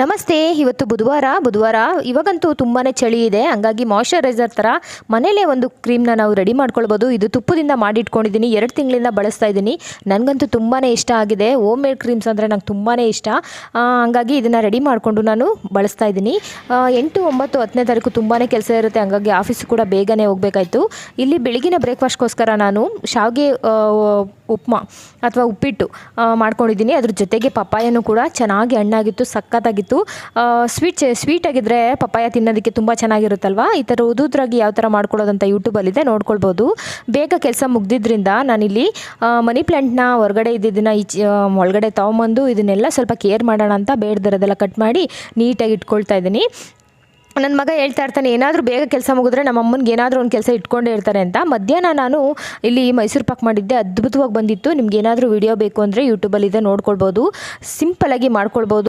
ನಮಸ್ತೆ. ಇವತ್ತು ಬುಧವಾರ ಇವಾಗಂತೂ ತುಂಬಾ ಚಳಿ ಇದೆ. ಹಂಗಾಗಿ ಮಾಯ್ಶ್ಚರೈಸರ್ ಥರ ಮನೇಲೇ ಒಂದು ಕ್ರೀಮ್ನ ನಾವು ರೆಡಿ ಮಾಡ್ಕೊಳ್ಬೋದು. ಇದು ತುಪ್ಪದಿಂದ ಮಾಡಿಟ್ಕೊಂಡಿದ್ದೀನಿ, 2 ತಿಂಗಳಿಂದ ಬಳಸ್ತಾ ಇದ್ದೀನಿ. ನನಗಂತೂ ತುಂಬಾ ಇಷ್ಟ ಆಗಿದೆ. ಹೋಮ್ ಮೇಡ್ ಕ್ರೀಮ್ಸ್ ಅಂದರೆ ನಂಗೆ ತುಂಬಾ ಇಷ್ಟ. ಹಂಗಾಗಿ ಇದನ್ನು ರೆಡಿ ಮಾಡಿಕೊಂಡು ನಾನು ಬಳಸ್ತಾ ಇದ್ದೀನಿ. 8, 9, 10ನೇ ತಾರೀಕು ತುಂಬಾ ಕೆಲಸ ಇರುತ್ತೆ. ಹಂಗಾಗಿ ಆಫೀಸ್ ಕೂಡ ಬೇಗನೆ ಹೋಗಬೇಕಾಯ್ತು. ಇಲ್ಲಿ ಬೆಳಗಿನ ಬ್ರೇಕ್ಫಾಸ್ಟ್ಗೋಸ್ಕರ ನಾನು ಶಾವಿಗೆ ಉಪ್ಮಾ ಅಥವಾ ಉಪ್ಪಿಟ್ಟು ಮಾಡ್ಕೊಂಡಿದ್ದೀನಿ. ಅದ್ರ ಜೊತೆಗೆ ಪಪ್ಪಾಯನೂ ಕೂಡ ಚೆನ್ನಾಗಿ ಹಣ್ಣಾಗಿತ್ತು, ಸಖತ್ತಾಗಿತ್ತು. ಸ್ವೀಟಾಗಿದ್ದರೆ ಪಪ್ಪಾಯ ತಿನ್ನೋದಕ್ಕೆ ತುಂಬ ಚೆನ್ನಾಗಿರುತ್ತಲ್ವ. ಈ ಥರ ಉದುದ್ರಾಗಿ ಯಾವ ಥರ ಮಾಡ್ಕೊಳ್ಳೋದಂತ ಯೂಟ್ಯೂಬಲ್ಲಿದೆ, ನೋಡ್ಕೊಳ್ಬೋದು. ಬೇಗ ಕೆಲಸ ಮುಗ್ದಿದ್ರಿಂದ ನಾನಿಲ್ಲಿ ಮನಿ ಪ್ಲ್ಯಾಂಟ್ನ ಹೊರಗಡೆ ಇದ್ದಿದ್ದನ್ನು ಒಳಗಡೆ ತೊಗೊಂಬಂದು ಇದನ್ನೆಲ್ಲ ಸ್ವಲ್ಪ ಕೇರ್ ಮಾಡೋಣ ಅಂತ ಬೇಡದಿರೋದೆಲ್ಲ ಕಟ್ ಮಾಡಿ ನೀಟಾಗಿ ಇಟ್ಕೊಳ್ತಾ ಇದ್ದೀನಿ. ನನ್ನ ಮಗ ಹೇಳ್ತಾ ಇರ್ತಾನೆ, ಏನಾದರೂ ಬೇಗ ಕೆಲಸ ಮುಗಿದ್ರೆ ನಮ್ಮ ಅಮ್ಮನಿಗೆ ಏನಾದರೂ ಒಂದು ಕೆಲಸ ಇಟ್ಕೊಂಡೇ ಇರ್ತಾರೆ ಅಂತ. ಮಧ್ಯಾಹ್ನ ನಾನು ಇಲ್ಲಿ ಮೈಸೂರು ಪಾಕ್ ಮಾಡಿದ್ದೆ, ಅದ್ಭುತವಾಗಿ ಬಂದಿತ್ತು. ನಿಮ್ಗೆ ಏನಾದರೂ ವಿಡಿಯೋ ಬೇಕು ಅಂದರೆ ಯೂಟ್ಯೂಬಲ್ಲಿದೆ, ನೋಡ್ಕೊಳ್ಬೋದು. ಸಿಂಪಲಾಗಿ ಮಾಡ್ಕೊಳ್ಬೋದು.